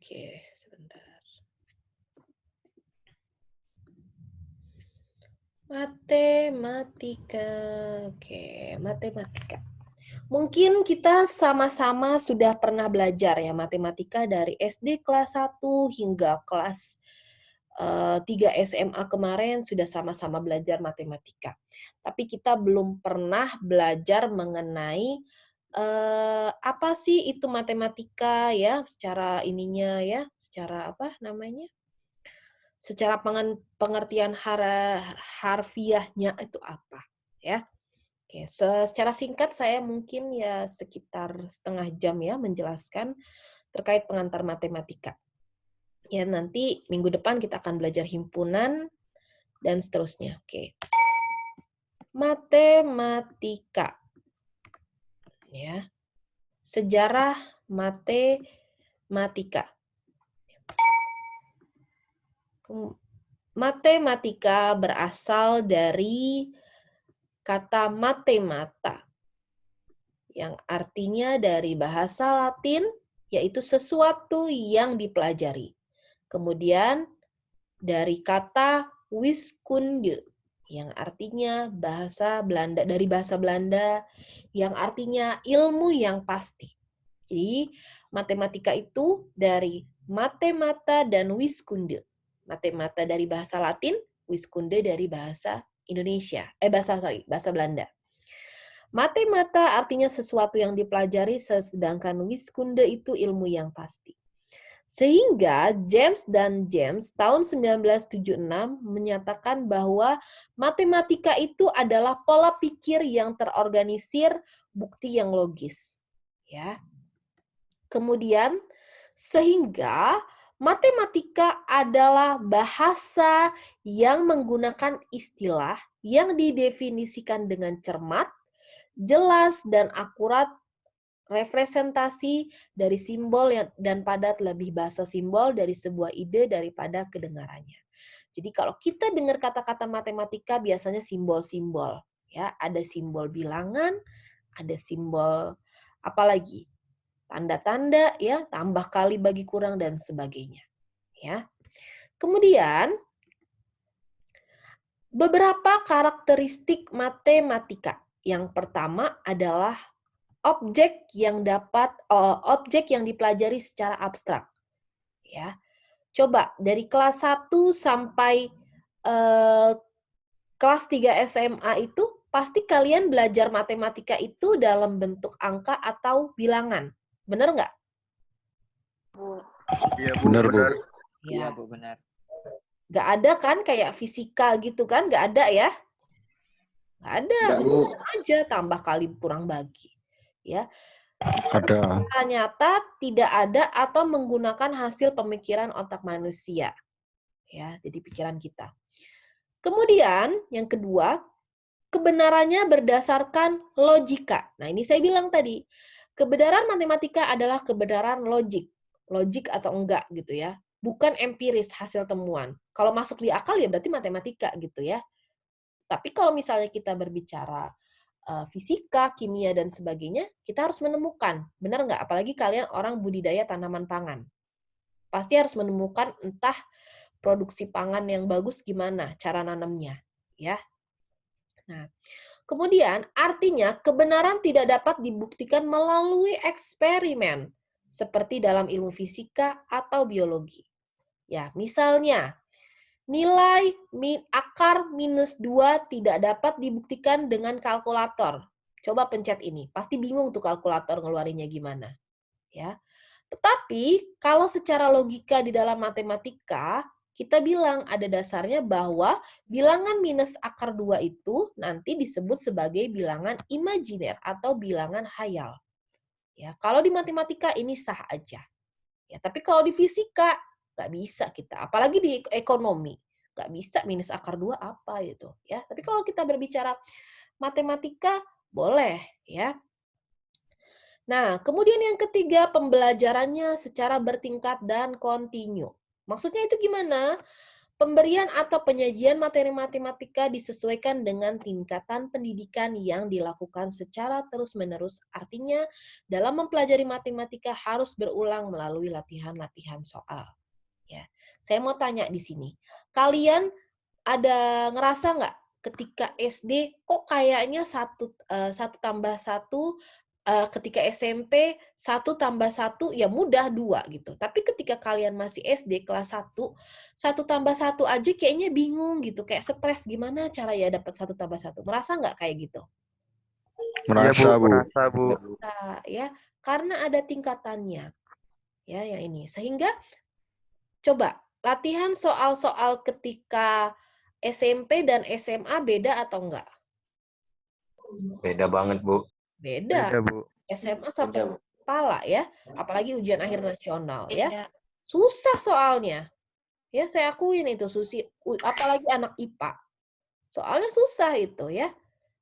Oke, sebentar. Matematika. Oke, matematika. Mungkin kita sama-sama sudah pernah belajar ya matematika dari SD kelas 1 hingga kelas 3 SMA kemarin sudah sama-sama belajar matematika. Tapi kita belum pernah belajar mengenai apa sih itu matematika ya, secara ininya ya, secara apa namanya? Secara pengertian harfiahnya itu apa ya. Oke, secara singkat saya mungkin ya sekitar setengah jam ya menjelaskan terkait pengantar matematika. Ya, nanti minggu depan kita akan belajar himpunan dan seterusnya. Oke. Matematika. Ya. Sejarah matematika. Matematika berasal dari kata matemata, yang artinya dari bahasa Latin, yaitu sesuatu yang dipelajari. Kemudian dari kata wiskunde, yang artinya dari bahasa Belanda, yang artinya ilmu yang pasti. Jadi, matematika itu dari matemata dan wiskunde. Matemata dari bahasa Latin, wiskunde dari bahasa Indonesia. Bahasa Belanda. Matemata artinya sesuatu yang dipelajari, sedangkan wiskunde itu ilmu yang pasti. Sehingga James tahun 1976 menyatakan bahwa matematika itu adalah pola pikir yang terorganisir, bukti yang logis. Ya. Kemudian sehingga matematika adalah bahasa yang menggunakan istilah yang didefinisikan dengan cermat, jelas dan akurat, representasi dari simbol dan padat, lebih bahasa simbol dari sebuah ide daripada kedengarannya. Jadi kalau kita dengar kata-kata matematika biasanya simbol-simbol, ya, ada simbol bilangan, ada simbol apalagi tanda-tanda, ya, tambah kali bagi kurang dan sebagainya, ya. Kemudian beberapa karakteristik matematika. Yang pertama adalah objek yang dipelajari secara abstrak. Ya. Coba dari kelas 1 sampai kelas 3 SMA itu pasti kalian belajar matematika itu dalam bentuk angka atau bilangan. Benar nggak? Iya, Bu. Benar, Bu. Iya, Bu, benar. Nggak ada kan kayak fisika gitu kan? Nggak ada ya? Nggak ada. Aja tambah kali kurang bagi. Ya. Ada. Ternyata tidak ada atau menggunakan hasil pemikiran otak manusia. Ya, jadi pikiran kita. Kemudian yang kedua, kebenarannya berdasarkan logika. Nah, ini saya bilang tadi, kebenaran matematika adalah kebenaran logik. Logik atau enggak gitu ya. Bukan empiris hasil temuan. Kalau masuk di akal ya berarti matematika gitu ya. Tapi kalau misalnya kita berbicara fisika, kimia, dan sebagainya, kita harus menemukan. Benar nggak? Apalagi kalian orang budidaya tanaman pangan. Pasti harus menemukan entah produksi pangan yang bagus gimana, cara nanamnya. Ya. Nah, kemudian artinya kebenaran tidak dapat dibuktikan melalui eksperimen, seperti dalam ilmu fisika atau biologi. Ya, misalnya, nilai akar minus 2 tidak dapat dibuktikan dengan kalkulator. Coba pencet ini, pasti bingung tuh kalkulator ngeluarinnya gimana. Ya. Tetapi kalau secara logika di dalam matematika, kita bilang ada dasarnya bahwa bilangan minus akar 2 itu nanti disebut sebagai bilangan imajiner atau bilangan hayal. Ya, kalau di matematika ini sah aja. Ya, tapi kalau di fisika nggak bisa kita, apalagi di ekonomi nggak bisa minus akar 2 apa gitu ya. Tapi kalau kita berbicara matematika boleh ya. Nah, kemudian yang ketiga pembelajarannya secara bertingkat dan kontinu. Maksudnya itu gimana? Pemberian atau penyajian materi matematika disesuaikan dengan tingkatan pendidikan yang dilakukan secara terus-menerus. Artinya, dalam mempelajari matematika harus berulang melalui latihan-latihan soal. Ya, saya mau tanya di sini, kalian ada ngerasa nggak ketika SD kok kayaknya satu tambah satu, ketika SMP 1 tambah 1 ya mudah 2 gitu. Tapi ketika kalian masih SD kelas 1 tambah 1 aja kayaknya bingung gitu, kayak stres gimana cara ya dapat 1 tambah 1. Merasa nggak kayak gitu? Iya Bu, Merasa, Bu. merasa Bu. Nah, ya, karena ada tingkatannya. Ya, yang ini. Sehingga coba latihan soal-soal ketika SMP dan SMA beda atau enggak? Beda banget, Bu. Beda. Beda Bu. SMA sampai kepala ya, apalagi ujian akhir nasional ya. Beda. Susah soalnya. Ya, saya akuin itu apalagi anak IPA. Soalnya susah itu ya.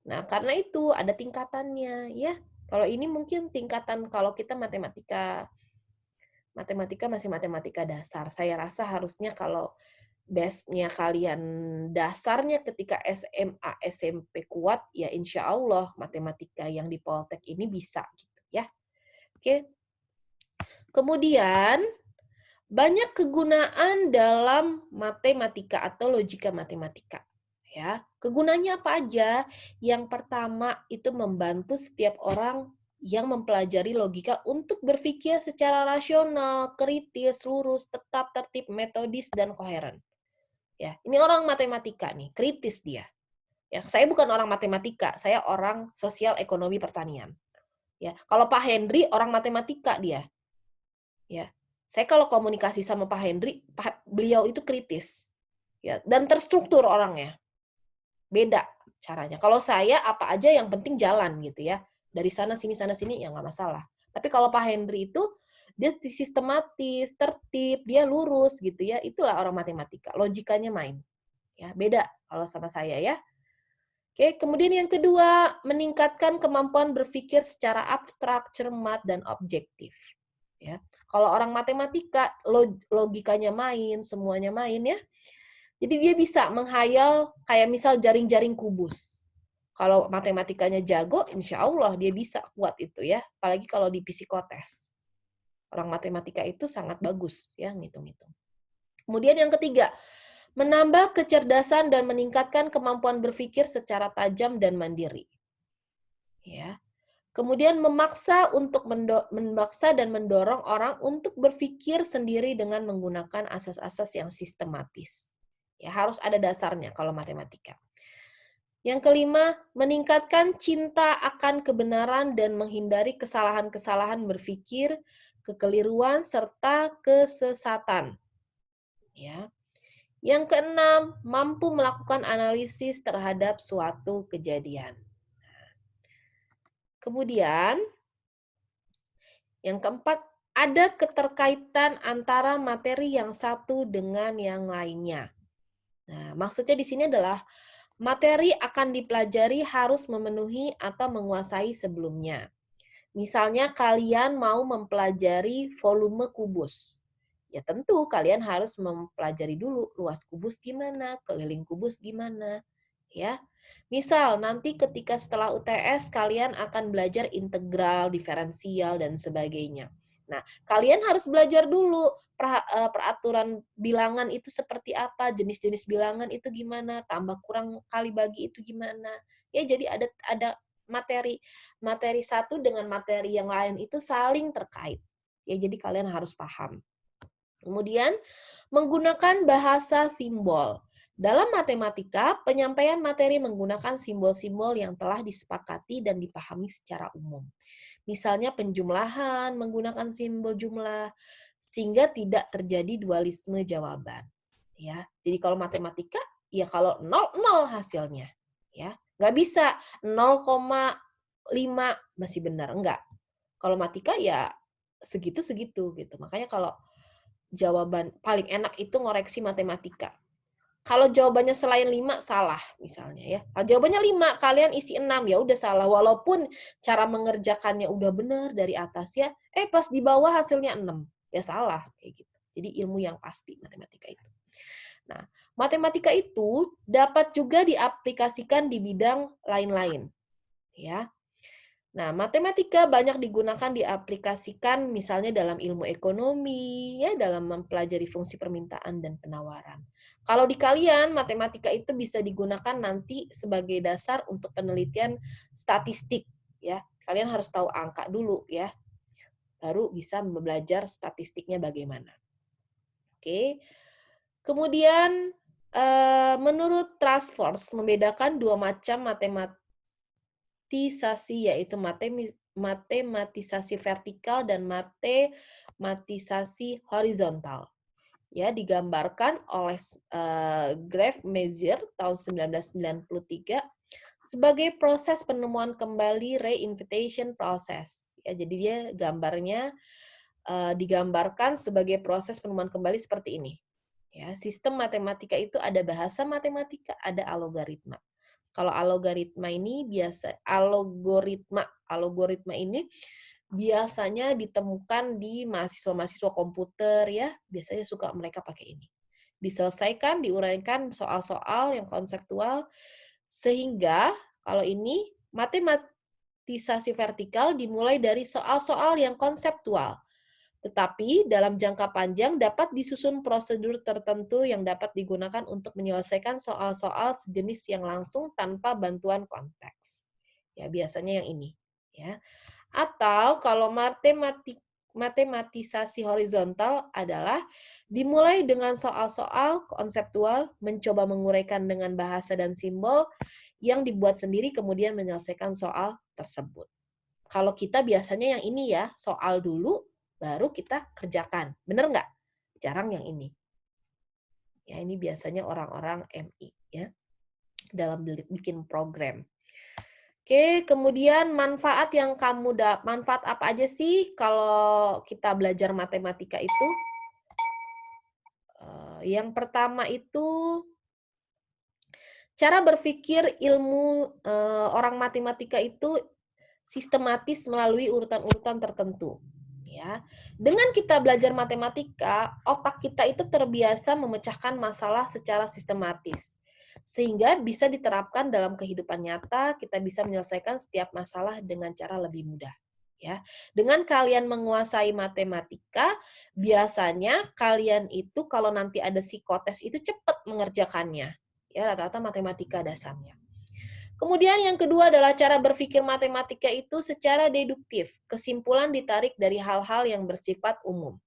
Nah, karena itu ada tingkatannya ya. Kalau ini mungkin tingkatan kalau kita matematika masih matematika dasar. Saya rasa harusnya kalau base-nya kalian dasarnya ketika SMA, SMP kuat, ya insya Allah matematika yang di Poltek ini bisa gitu ya. Oke. Kemudian banyak kegunaan dalam matematika atau logika matematika. Ya, kegunaannya apa aja? Yang pertama itu membantu setiap orang yang mempelajari logika untuk berpikir secara rasional, kritis, lurus, tetap, tertib, metodis, dan koheren. Ya, ini orang matematika nih, kritis dia. Ya, saya bukan orang matematika, saya orang sosial ekonomi pertanian. Ya, kalau Pak Hendri orang matematika dia. Ya, saya kalau komunikasi sama Pak Hendri, beliau itu kritis. Ya, dan terstruktur orangnya. Beda caranya. Kalau saya apa aja yang penting jalan gitu ya. Dari sana sini ya nggak masalah. Tapi kalau Pak Hendri itu dia sistematis, tertib, dia lurus gitu ya. Itulah orang matematika. Logikanya main. Ya, beda kalau sama saya ya. Oke, kemudian yang kedua, meningkatkan kemampuan berpikir secara abstrak, cermat, dan objektif. Ya, kalau orang matematika, logikanya main, semuanya main ya. Jadi dia bisa menghayal kayak misal jaring-jaring kubus. Kalau matematikanya jago, insya Allah dia bisa kuat itu ya. Apalagi kalau di psikotes. Orang matematika itu sangat bagus ya ngitung-ngitung. Kemudian yang ketiga, menambah kecerdasan dan meningkatkan kemampuan berpikir secara tajam dan mandiri. Ya. Kemudian memaksa dan mendorong orang untuk berpikir sendiri dengan menggunakan asas-asas yang sistematis. Ya, harus ada dasarnya kalau matematika. Yang kelima, meningkatkan cinta akan kebenaran dan menghindari kesalahan-kesalahan berpikir, kekeliruan serta kesesatan. Ya. Yang keenam, mampu melakukan analisis terhadap suatu kejadian. Kemudian, yang keempat, ada keterkaitan antara materi yang satu dengan yang lainnya. Nah, maksudnya di sini adalah materi akan dipelajari harus memenuhi atau menguasai sebelumnya. Misalnya kalian mau mempelajari volume kubus. Ya tentu kalian harus mempelajari dulu luas kubus gimana, keliling kubus gimana. Ya. Misal nanti ketika setelah UTS kalian akan belajar integral, diferensial, dan sebagainya. Nah, kalian harus belajar dulu peraturan bilangan itu seperti apa, jenis-jenis bilangan itu gimana, tambah kurang kali bagi itu gimana. Ya, jadi ada materi satu dengan materi yang lain itu saling terkait. Ya, jadi kalian harus paham. Kemudian, menggunakan bahasa simbol. Dalam matematika, penyampaian materi menggunakan simbol-simbol yang telah disepakati dan dipahami secara umum. Misalnya penjumlahan menggunakan simbol jumlah, sehingga tidak terjadi dualisme jawaban. Ya, jadi kalau matematika, ya kalau 0, 0 hasilnya. Ya, nggak bisa 0,5 masih benar, enggak. Kalau matematika ya segitu-segitu gitu. Makanya kalau jawaban paling enak itu ngoreksi matematika. Kalau jawabannya selain 5 salah misalnya ya. Kalau jawabannya 5, kalian isi 6 ya udah salah walaupun cara mengerjakannya udah benar dari atas ya, pas di bawah hasilnya 6. Ya salah kayak gitu. Jadi ilmu yang pasti matematika itu. Nah, matematika itu dapat juga diaplikasikan di bidang lain-lain, ya. Nah, matematika banyak digunakan diaplikasikan misalnya dalam ilmu ekonomi, ya, dalam mempelajari fungsi permintaan dan penawaran. Kalau di kalian, matematika itu bisa digunakan nanti sebagai dasar untuk penelitian statistik, ya. Kalian harus tahu angka dulu, ya. Baru bisa belajar statistiknya bagaimana. Oke. Kemudian, menurut Trustforce membedakan dua macam matematisasi, yaitu matematisasi vertikal dan matematisasi horizontal. Ya, digambarkan oleh Grave Mazur tahun 1993 sebagai proses penemuan kembali reinvitation process. Ya, jadi dia gambarnya digambarkan sebagai proses penemuan kembali seperti ini. Ya, sistem matematika itu ada bahasa matematika, ada algoritma. Kalau algoritma ini biasanya ditemukan di mahasiswa-mahasiswa komputer, ya, biasanya suka mereka pakai ini. Diselesaikan, diuraikan soal-soal yang konseptual, sehingga kalau ini matematisasi vertikal dimulai dari soal-soal yang konseptual. Tetapi dalam jangka panjang dapat disusun prosedur tertentu yang dapat digunakan untuk menyelesaikan soal-soal sejenis yang langsung tanpa bantuan konteks. Ya, biasanya yang ini, ya. Atau kalau matematisasi horizontal adalah dimulai dengan soal-soal konseptual, mencoba menguraikan dengan bahasa dan simbol yang dibuat sendiri, kemudian menyelesaikan soal tersebut. Kalau kita biasanya yang ini ya, soal dulu, baru kita kerjakan. Bener nggak? Jarang yang ini. Ya, ini biasanya orang-orang MI, ya, dalam bikin program. Oke, kemudian manfaat apa aja sih kalau kita belajar matematika itu? Yang pertama itu cara berpikir ilmu orang matematika itu sistematis melalui urutan-urutan tertentu. Ya, dengan kita belajar matematika, otak kita itu terbiasa memecahkan masalah secara sistematis, sehingga bisa diterapkan dalam kehidupan nyata. Kita bisa menyelesaikan setiap masalah dengan cara lebih mudah. Ya, dengan kalian menguasai matematika, biasanya kalian itu kalau nanti ada psikotes itu cepat mengerjakannya. Ya, rata-rata matematika dasarnya. Kemudian yang kedua adalah cara berpikir matematika itu secara deduktif. Kesimpulan ditarik dari hal-hal yang bersifat umum,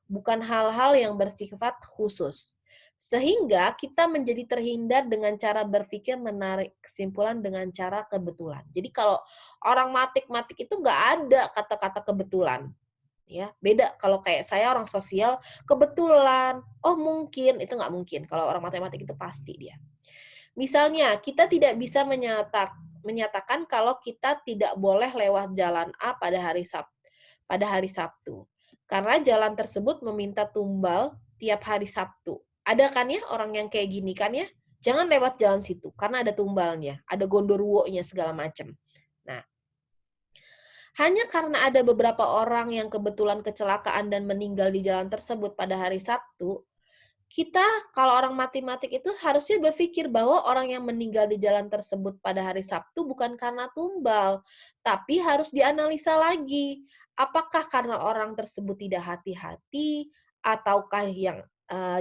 bukan hal-hal yang bersifat khusus. Sehingga kita menjadi terhindar dengan cara berpikir menarik kesimpulan dengan cara kebetulan. Jadi kalau orang matematik itu nggak ada kata-kata kebetulan. Ya, beda kalau kayak saya orang sosial, kebetulan, oh mungkin, itu nggak mungkin. Kalau orang matematik itu pasti dia. Misalnya, kita tidak bisa menyatakan kalau kita tidak boleh lewat jalan A pada hari Sabtu. Karena jalan tersebut meminta tumbal tiap hari Sabtu. Ada kan ya orang yang kayak gini kan ya? Jangan lewat jalan situ karena ada tumbalnya, ada gondorwo-nya segala macam. Nah, hanya karena ada beberapa orang yang kebetulan kecelakaan dan meninggal di jalan tersebut pada hari Sabtu, kita kalau orang matematik itu harusnya berpikir bahwa orang yang meninggal di jalan tersebut pada hari Sabtu bukan karena tumbal, tapi harus dianalisa lagi. Apakah karena orang tersebut tidak hati-hati, ataukah yang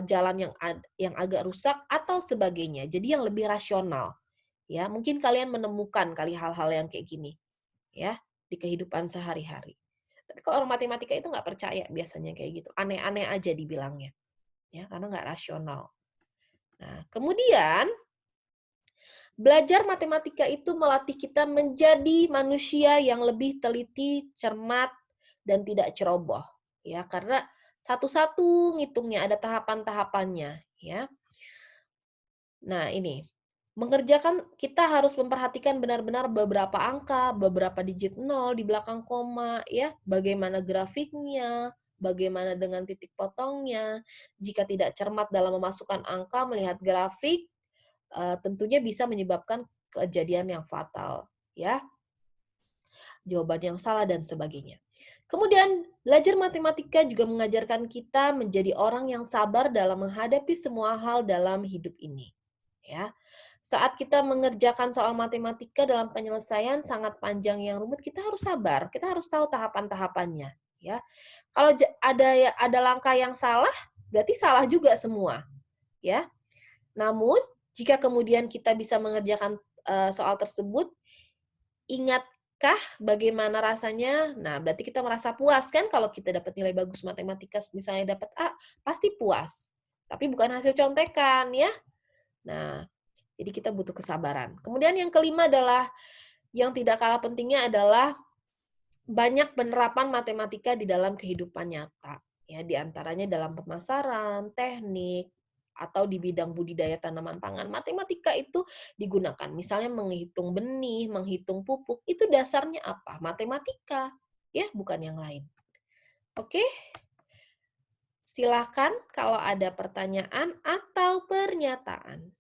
jalan yang agak rusak atau sebagainya. Jadi yang lebih rasional. Ya, mungkin kalian menemukan kali hal-hal yang kayak gini, ya, di kehidupan sehari-hari. Tapi kalau orang matematika itu nggak percaya biasanya kayak gitu, aneh-aneh aja dibilangnya. Ya, karena nggak rasional. Nah, kemudian belajar matematika itu melatih kita menjadi manusia yang lebih teliti, cermat, dan tidak ceroboh. Ya, karena satu-satu ngitungnya ada tahapan-tahapannya. Ya. Nah, ini kita harus memperhatikan benar-benar beberapa angka, beberapa digit nol di belakang koma, ya, bagaimana grafiknya, bagaimana dengan titik potongnya. Jika tidak cermat dalam memasukkan angka, melihat grafik, tentunya bisa menyebabkan kejadian yang fatal, ya, jawaban yang salah dan sebagainya. Kemudian, belajar matematika juga mengajarkan kita menjadi orang yang sabar dalam menghadapi semua hal dalam hidup ini. Ya, saat kita mengerjakan soal matematika dalam penyelesaian sangat panjang yang rumit, kita harus sabar. Kita harus tahu tahapan-tahapannya. Ya, kalau ada langkah yang salah, berarti salah juga semua. Ya, namun jika kemudian kita bisa mengerjakan soal tersebut, ingatkah bagaimana rasanya? Nah, berarti kita merasa puas kan kalau kita dapat nilai bagus matematika, misalnya dapat A, pasti puas. Tapi bukan hasil contekan ya. Nah, jadi kita butuh kesabaran. Kemudian yang kelima adalah, yang tidak kalah pentingnya adalah banyak penerapan matematika di dalam kehidupan nyata. Ya, di antaranya dalam pemasaran, teknik, atau di bidang budidaya tanaman pangan. Matematika itu digunakan. Misalnya menghitung benih, menghitung pupuk, itu dasarnya apa? Matematika, ya, bukan yang lain. Oke? Silakan kalau ada pertanyaan atau pernyataan.